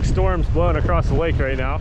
big storms blowing across the lake right now.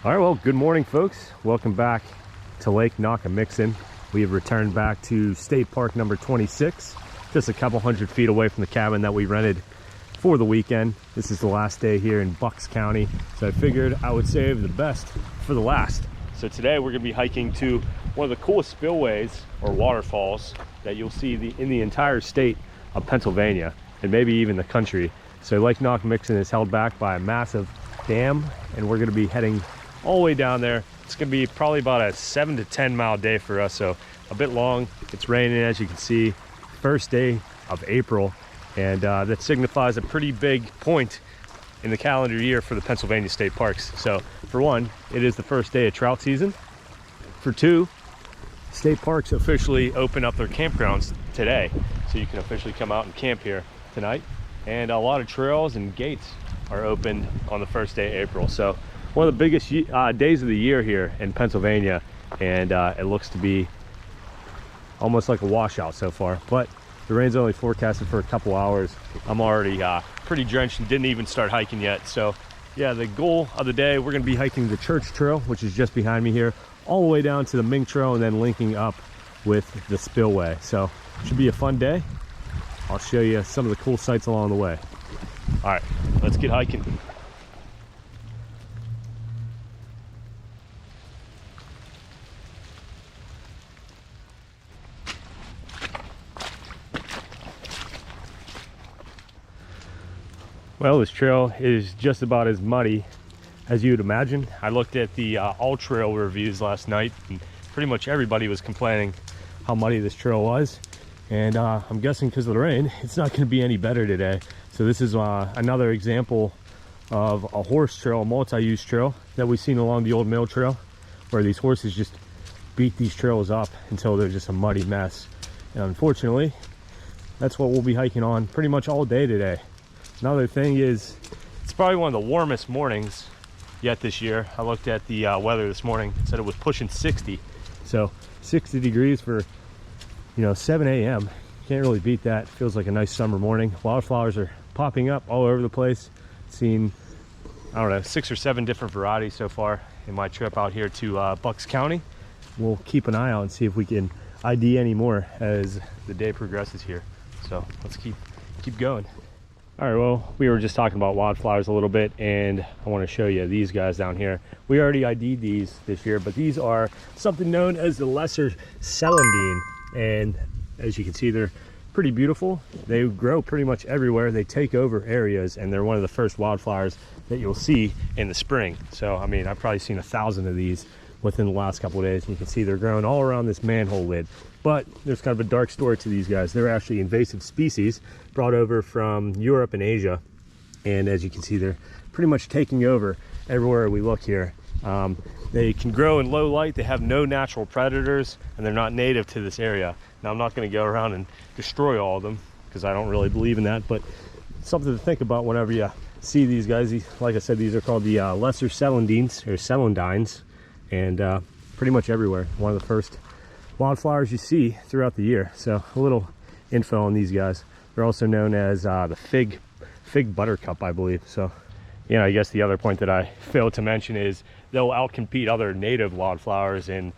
All right, well, good morning, folks. Welcome back to Lake Nockamixon. We have returned back to State Park number 26, just a couple hundred feet away from the cabin that we rented for the weekend. This is the last day here in Bucks County, so I figured I would save the best for the last. So today we're gonna be hiking to one of the coolest spillways or waterfalls that you'll see in the entire state of Pennsylvania and maybe even the country. So Lake Nockamixon is held back by a massive dam, and we're gonna be heading all the way down there. It's gonna be probably about a 7 to 10 mile day for us, so a bit long. It's raining, as you can see, first day of April, and that signifies a pretty big point in the calendar year for the Pennsylvania state parks. So for one, it is the first day of trout season. For two, state parks officially open up their campgrounds today, so you can officially come out and camp here tonight, and a lot of trails and gates are open on the first day of April. So one of the biggest days of the year here in Pennsylvania, and it looks to be almost like a washout so far, but the rain's only forecasted for a couple hours. I'm already pretty drenched and didn't even start hiking yet. So yeah, the goal of the day, we're gonna be hiking the Church Trail, which is just behind me here, all the way down to the Mink Trail and then linking up with the spillway. So it should be a fun day. I'll show you some of the cool sights along the way. All right, let's get hiking. Well, this trail is just about as muddy as you'd imagine. I looked at the all trail reviews last night, and pretty much everybody was complaining how muddy this trail was. And I'm guessing because of the rain, it's not going to be any better today. So this is another example of a horse trail, a multi-use trail that we've seen along the old mill trail, where these horses just beat these trails up until they're just a muddy mess. And unfortunately, that's what we'll be hiking on pretty much all day today. Another thing is, it's probably one of the warmest mornings yet this year. I looked at the weather this morning. It said it was pushing 60. So 60 degrees for, 7 a.m. Can't really beat that. Feels like a nice summer morning. Wildflowers are popping up all over the place. Seen, I don't know, 6 or 7 different varieties so far in my trip out here to Bucks County. We'll keep an eye out and see if we can ID any more as the day progresses here. So let's keep going. All right, well, we were just talking about wildflowers a little bit, and I want to show you these guys down here. We already ID'd these this year, but these are something known as the lesser celandine, and as you can see, they're pretty beautiful. They grow pretty much everywhere. They take over areas, and they're one of the first wildflowers that you'll see in the spring. So, I mean, I've probably seen 1,000 of these within the last couple of days, and you can see they're growing all around this manhole lid. But there's kind of a dark story to these guys. They're actually invasive species brought over from Europe and Asia. And as you can see, they're pretty much taking over everywhere we look here. They can grow in low light. They have no natural predators, and they're not native to this area. Now, I'm not going to go around and destroy all of them because I don't really believe in that, but something to think about whenever you see these guys. Like I said, these are called the lesser celandines or celandines, and pretty much everywhere. One of the first wildflowers you see throughout the year. So a little info on these guys. They're also known as the fig buttercup, I believe. So, you know, I guess the other point that I failed to mention is they'll outcompete other native wildflowers and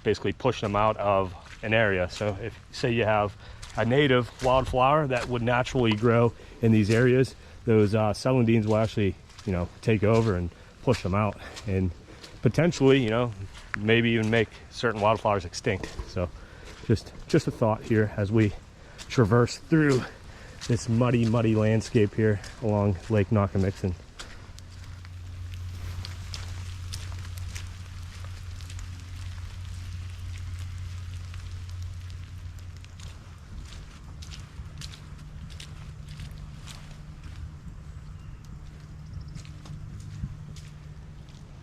basically push them out of an area. So if, say, you have a native wildflower that would naturally grow in these areas, those celandines will actually, you know, take over and push them out, and potentially, you know, maybe even make certain wildflowers extinct. So just a thought here as we traverse through this muddy landscape here along Lake Nockamixon.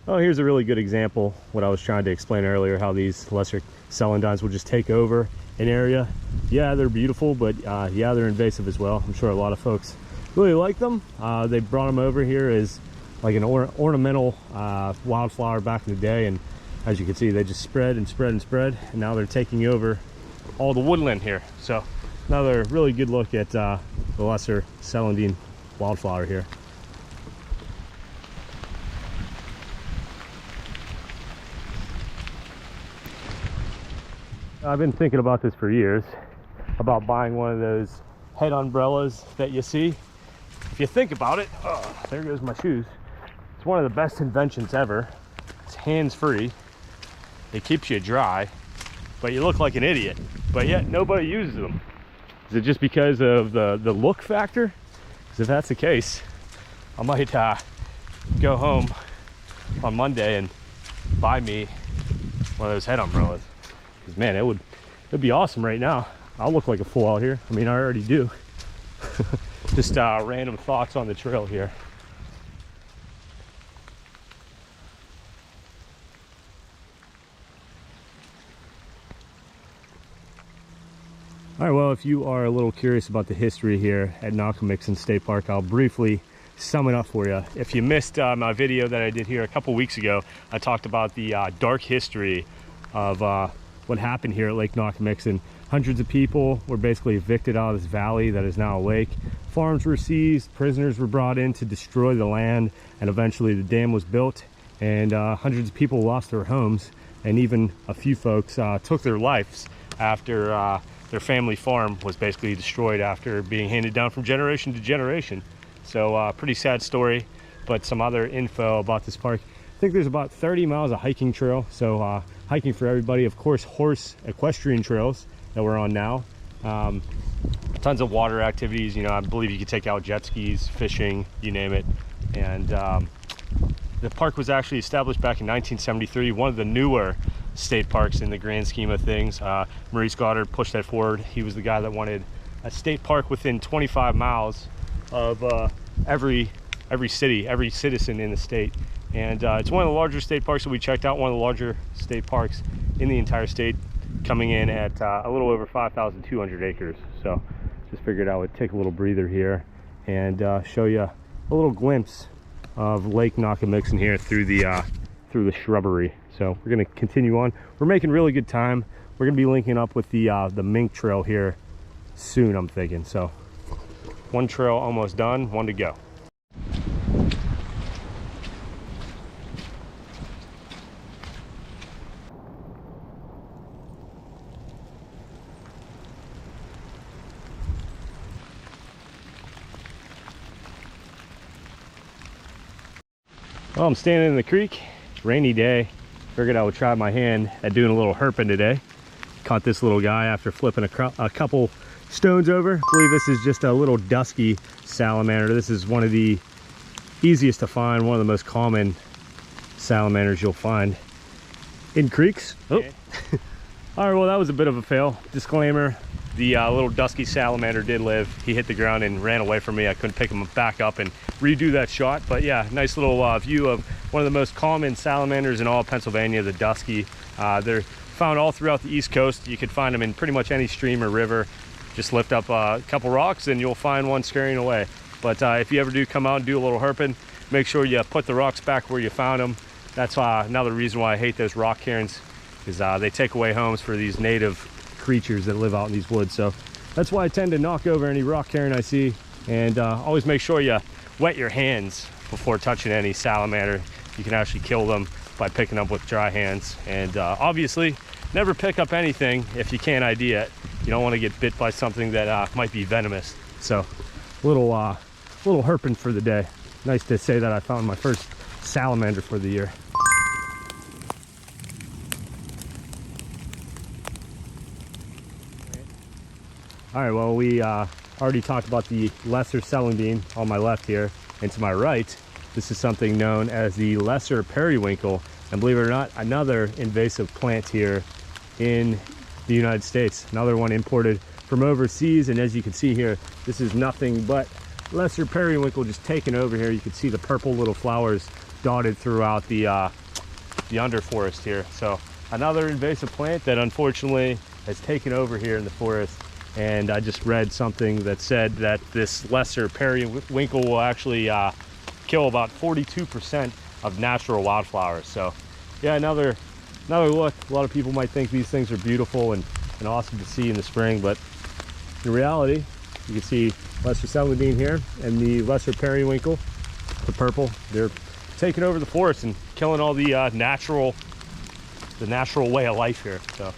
Oh, here's a really good example, what I was trying to explain earlier, how these lesser celandines will just take over an area. Yeah, they're beautiful, but yeah, they're invasive as well. I'm sure a lot of folks really like them. They brought them over here as like an ornamental wildflower back in the day, and as you can see, they just spread and spread and spread, and now they're taking over all the woodland here. So another really good look at the lesser celandine wildflower here. I've been thinking about this for years, about buying one of those head umbrellas that you see. If you think about it, oh, there goes my shoes. It's one of the best inventions ever. It's hands-free. It keeps you dry, but you look like an idiot. But yet nobody uses them. Is it just because of the look factor? Because if that's the case, I might go home on Monday and buy me one of those head umbrellas. Because man, it'd be awesome right now. I'll look like a fool out here. I mean, I already do. Just random thoughts on the trail here. All right, well, if you are a little curious about the history here at Nockamixon State Park, I'll briefly sum it up for you. If you missed my video that I did here a couple weeks ago, I talked about the dark history of what happened here at Lake Nockamixon. Hundreds of people were basically evicted out of this valley that is now a lake. Farms were seized, prisoners were brought in to destroy the land, and eventually the dam was built, and hundreds of people lost their homes, and even a few folks took their lives after their family farm was basically destroyed after being handed down from generation to generation. So pretty sad story, but some other info about this park. I think there's about 30 miles of hiking trail, so hiking for everybody. Of course, horse equestrian trails that we're on now. Tons of water activities. You know, I believe you could take out jet skis, fishing, you name it. And the park was actually established back in 1973, one of the newer state parks in the grand scheme of things. Maurice Goddard pushed that forward. He was the guy that wanted a state park within 25 miles of every city, every citizen in the state. And it's one of the larger state parks that we checked out, one of the larger state parks in the entire state, coming in at a little over 5,200 acres. So just figured I would take a little breather here and show you a little glimpse of Lake Nockamixon here through the shrubbery. So we're going to continue on. We're making really good time. We're going to be linking up with the mink trail here soon, I'm thinking. So one trail almost done, one to go. Well, I'm standing in the creek. It's a rainy day. Figured I would try my hand at doing a little herping today. Caught this little guy after flipping a couple stones over. I believe this is just a little dusky salamander. This is one of the easiest to find, one of the most common salamanders you'll find in creeks. Oh. All right, well, that was a bit of a fail. Disclaimer, the little dusky salamander did live. He hit the ground and ran away from me. I couldn't pick him back up and redo that shot. But yeah, nice little view of one of the most common salamanders in all of Pennsylvania, the dusky. They're found all throughout the East Coast. You could find them in pretty much any stream or river. Just lift up a couple rocks and you'll find one scurrying away. But if you ever do come out and do a little herping, make sure you put the rocks back where you found them. That's another reason why I hate those rock cairns, is they take away homes for these native creatures that live out in these woods. So that's why I tend to knock over any rock carrion I see, and always make sure you wet your hands before touching any salamander. You can actually kill them by picking up with dry hands. And obviously never pick up anything if you can't ID it. You don't want to get bit by something that might be venomous. So little herping for the day. Nice to say that I found my first salamander for the year. All right, well, we already talked about the lesser celandine on my left here, and to my right, this is something known as the lesser periwinkle, and believe it or not, another invasive plant here in the United States. Another one imported from overseas, and as you can see here, this is nothing but lesser periwinkle just taken over here. You can see the purple little flowers dotted throughout the underforest here. So another invasive plant that unfortunately has taken over here in the forest. And I just read something that said that this lesser periwinkle will actually kill about 42% of natural wildflowers. So yeah, another look. A lot of people might think these things are beautiful and awesome to see in the spring, but in reality, you can see lesser celandine here and the lesser periwinkle, the purple, they're taking over the forest and killing all the natural way of life here. So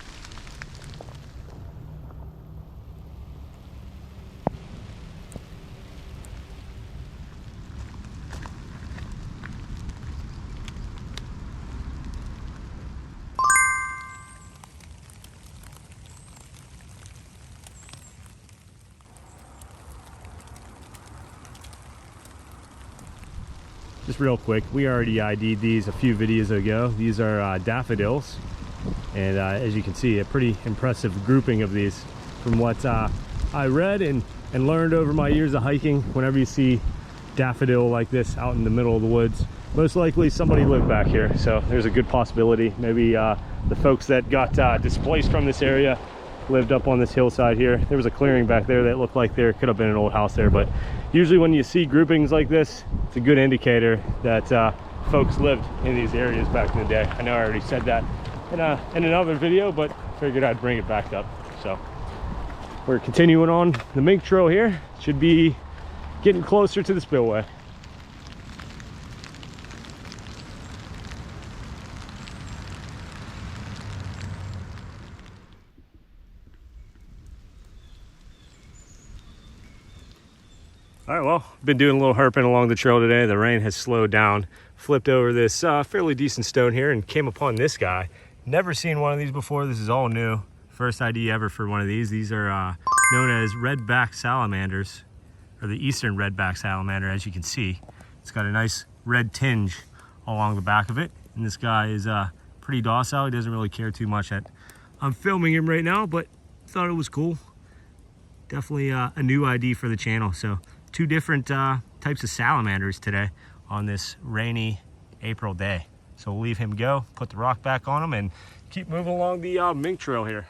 just real quick, we already ID'd these a few videos ago. These are daffodils, and as you can see, a pretty impressive grouping of these from what I read and learned over my years of hiking. Whenever you see daffodil like this out in the middle of the woods, most likely somebody lived back here. So there's a good possibility maybe the folks that got displaced from this area lived up on this hillside here. There was a clearing back there that looked like there could have been an old house there, but usually when you see groupings like this, it's a good indicator that folks lived in these areas back in the day. I know I already said that in another video, but figured I'd bring it back up. So we're continuing on the mink trail here. Should be getting closer to the spillway. All right, well, been doing a little herping along the trail today. The rain has slowed down. Flipped over this fairly decent stone here and came upon this guy. Never seen one of these before. This is all new. First ID ever for one of these. These are known as redback salamanders, or the eastern redback salamander, as you can see. It's got a nice red tinge along the back of it. And this guy is pretty docile. He doesn't really care too much that I'm filming him right now, but thought it was cool. Definitely a new ID for the channel. So two different types of salamanders today on this rainy April day. So we'll leave him go, put the rock back on him, and keep moving along the mink trail here.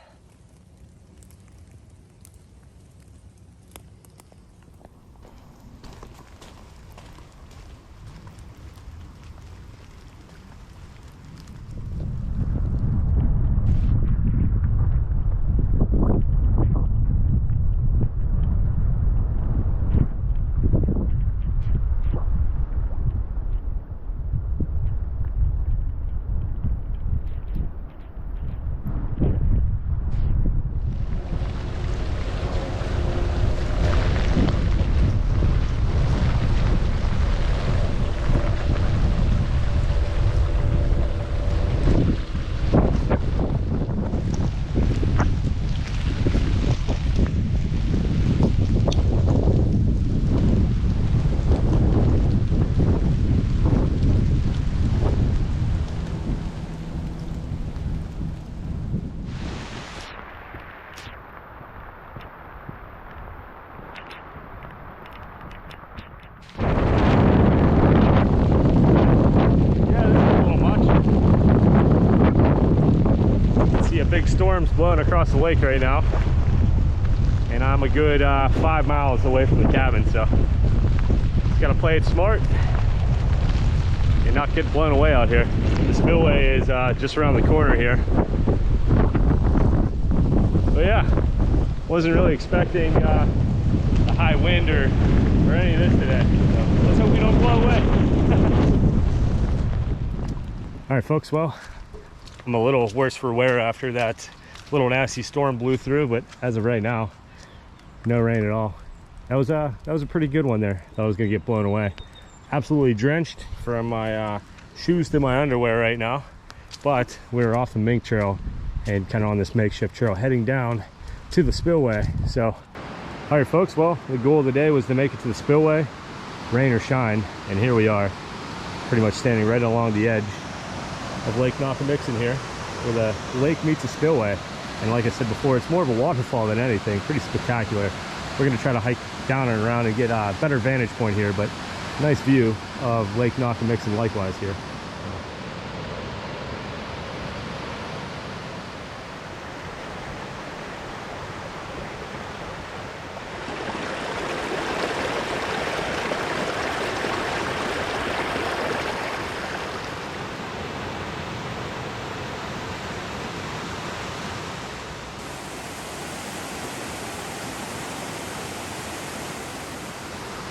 Big storm's blowing across the lake right now, and I'm a good 5 miles away from the cabin, so just gotta play it smart and not get blown away out here. The spillway is just around the corner here. But yeah, wasn't really expecting a high wind or any of this today. So let's hope we don't blow away. All right, folks. Well, I'm a little worse for wear after that little nasty storm blew through, but as of right now, no rain at all. That was a pretty good one there. Thought I was gonna get blown away. Absolutely drenched from my shoes to my underwear right now, but we're off the mink trail and kind of on this makeshift trail heading down to the spillway. So all right, folks, well, the goal of the day was to make it to the spillway, rain or shine, and here we are, pretty much standing right along the edge of Lake Nockamixon here, where the lake meets a spillway. And like I said before, it's more of a waterfall than anything. Pretty spectacular. We're going to try to hike down and around and get a better vantage point here, but nice view of Lake Nockamixon likewise here.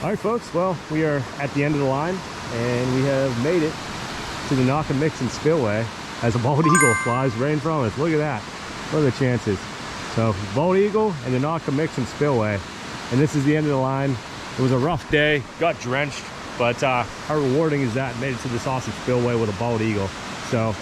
All right, folks, well, we are at the end of the line and we have made it to the Nockamixon Spillway as a bald eagle flies right in front of us. Look at that. What are the chances? So bald eagle and the Nockamixon Spillway, and this is the end of the line. It was a rough day, got drenched, but how rewarding is that? Made it to this awesome spillway with a bald eagle. So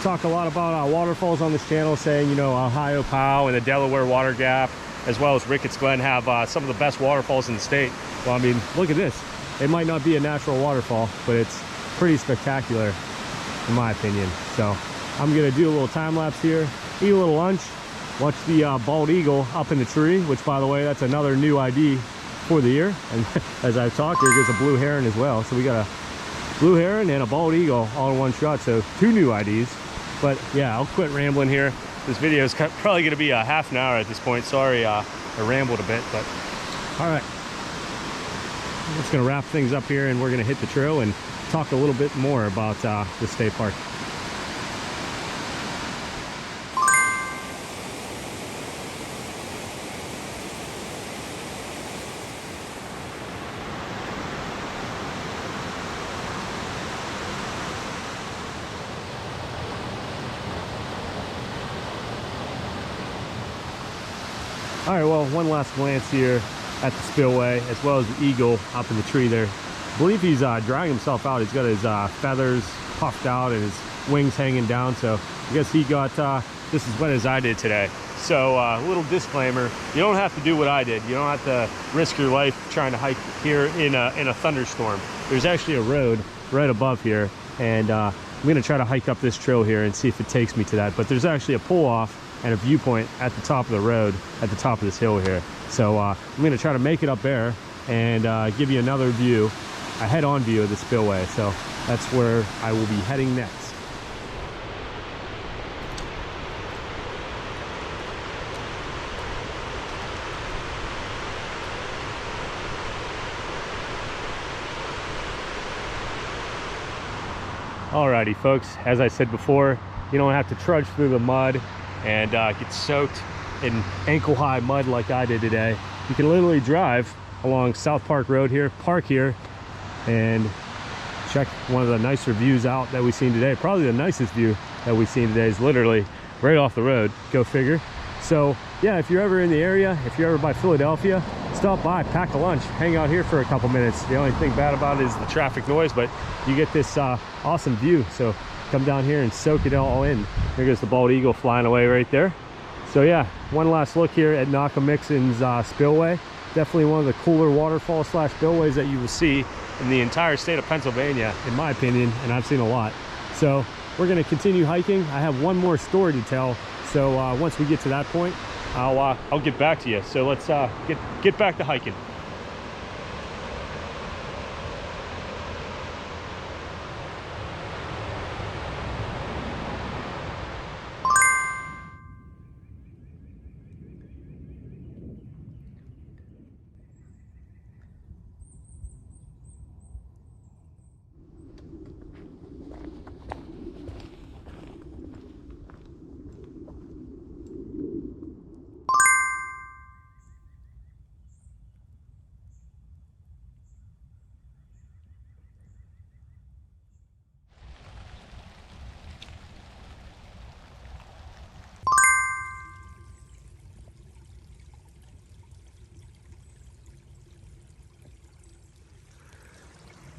talk a lot about waterfalls on this channel, saying, you know, Ohio Pow and the Delaware Water Gap, as well as Ricketts Glen, have some of the best waterfalls in the state. Well, I mean, look at this. It might not be a natural waterfall, but it's pretty spectacular in my opinion. So I'm gonna do a little time lapse here, eat a little lunch, watch the bald eagle up in the tree, which, by the way, that's another new ID for the year. And as I've talked, there's a blue heron as well. So we got a blue heron and a bald eagle all in one shot. So 2 new IDs. But yeah, I'll quit rambling here. This video is probably going to be a half an hour at this point. Sorry, I rambled a bit, but all right. I'm just going to wrap things up here and we're going to hit the trail and talk a little bit more about the state park. All right, well, one last glance here at the spillway, as well as the eagle up in the tree there. I believe he's drying himself out. He's got his feathers puffed out and his wings hanging down. So I guess he got just as wet as I did today. So a little disclaimer, you don't have to do what I did. You don't have to risk your life trying to hike here in a thunderstorm. There's actually a road right above here, and I'm gonna try to hike up this trail here and see if it takes me to that. But there's actually a pull-off and a viewpoint at the top of the road, at the top of this hill here. So I'm gonna try to make it up there and give you another view, a head-on view of the spillway. So that's where I will be heading next. Alrighty, folks, as I said before, you don't have to trudge through the mud and get soaked in ankle-high mud like I did today. You can literally drive along South Park Road here, park here, and check one of the nicer views out that we've seen today. Probably the nicest view that we've seen today is literally right off the road. Go figure. So yeah, if you're ever in the area, if you're ever by Philadelphia, stop by, pack a lunch, hang out here for a couple minutes. The only thing bad about it is the traffic noise, but you get this awesome view. So come down here and soak it all in. There goes the bald eagle flying away right there. So yeah, one last look here at Nockamixon's spillway. Definitely one of the cooler waterfall slash spillways that you will see in the entire state of Pennsylvania, in my opinion, and I've seen a lot. So we're gonna continue hiking. I have one more story to tell. So once we get to that point, I'll get back to you. So let's get back to hiking.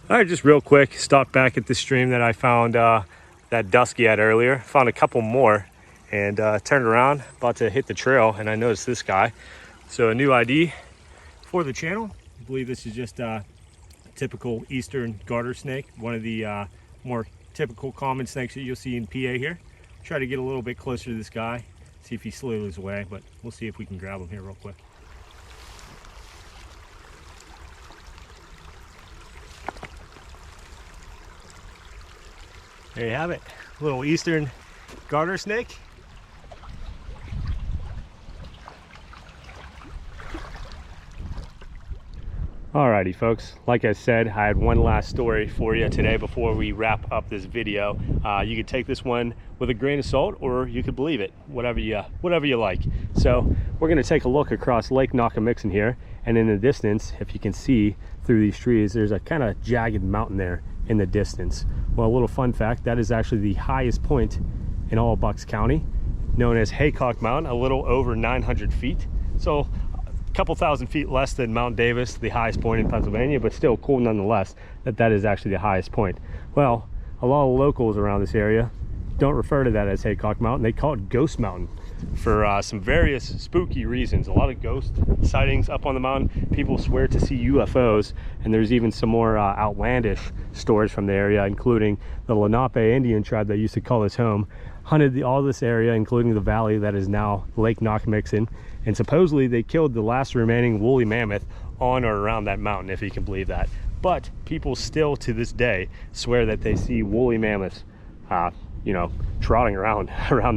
All right, just real quick, stopped back at the stream that I found that dusky at earlier. Found a couple more and turned around, about to hit the trail, and I noticed this guy. So a new ID for the channel. I believe this is just a typical eastern garter snake, one of the more typical common snakes that you'll see in PA here. Try to get a little bit closer to this guy, see if he slithers away, but we'll see if we can grab him here real quick. There you have it, little eastern garter snake. Alrighty folks, like I said, I had one last story for you today before we wrap up this video. You could take this one with a grain of salt, or you could believe it, whatever you like. So we're going to take a look across Lake Nockamixon here, and in the distance, if you can see through these trees, there's a kind of jagged mountain there in the distance. Well, a little fun fact, that is actually the highest point in all of Bucks County, known as Haycock Mountain, a little over 900 feet. So couple thousand feet less than Mount Davis, the highest point in Pennsylvania, but still cool nonetheless that is actually the highest point. Well, a lot of locals around this area don't refer to that as Haycock Mountain. They call it Ghost Mountain for some various spooky reasons. A lot of ghost sightings up on the mountain. People swear to see UFOs, and there's even some more outlandish stories from the area, including the Lenape Indian tribe that used to call this home, hunted all this area, including the valley that is now Lake Nockamixon, and supposedly they killed the last remaining woolly mammoth on or around that mountain, if you can believe that. But people still to this day swear that they see woolly mammoths you know, trotting around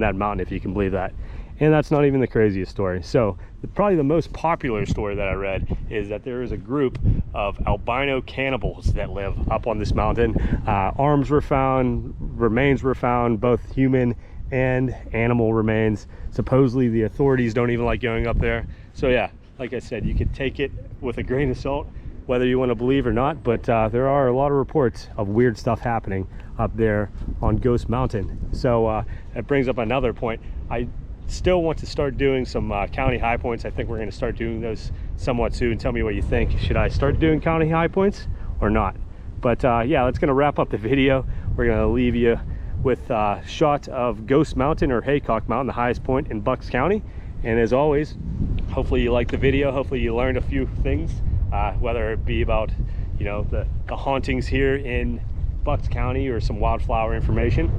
that mountain, if you can believe that. And that's not even the craziest story. So probably the most popular story that I read is that there is a group of albino cannibals that live up on this mountain. Arms were found, remains were found, both human and animal remains. Supposedly the authorities don't even like going up there. So yeah, like I said, you could take it with a grain of salt, whether you want to believe or not, but there are a lot of reports of weird stuff happening up there on Ghost Mountain. So that brings up another point. I still want to start doing some county high points. I think we're going to start doing those somewhat soon. Tell me what you think. Should I start doing county high points or not? But yeah, that's going to wrap up the video. We're going to leave you with a shot of Ghost Mountain, or Haycock Mountain, the highest point in Bucks County. And as always, hopefully you liked the video. Hopefully you learned a few things, whether it be about, you know, the hauntings here in Bucks County or some wildflower information.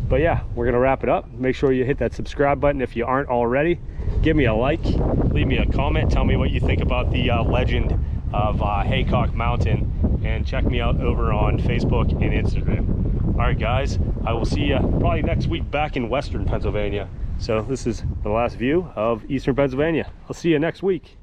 But yeah, we're gonna wrap it up. Make sure you hit that subscribe button if you aren't already. Give me a like, leave me a comment, tell me what you think about the legend of Haycock Mountain, and check me out over on Facebook and Instagram. All right guys, I will see you probably next week back in Western Pennsylvania. So this is the last view of Eastern Pennsylvania. I'll see you next week.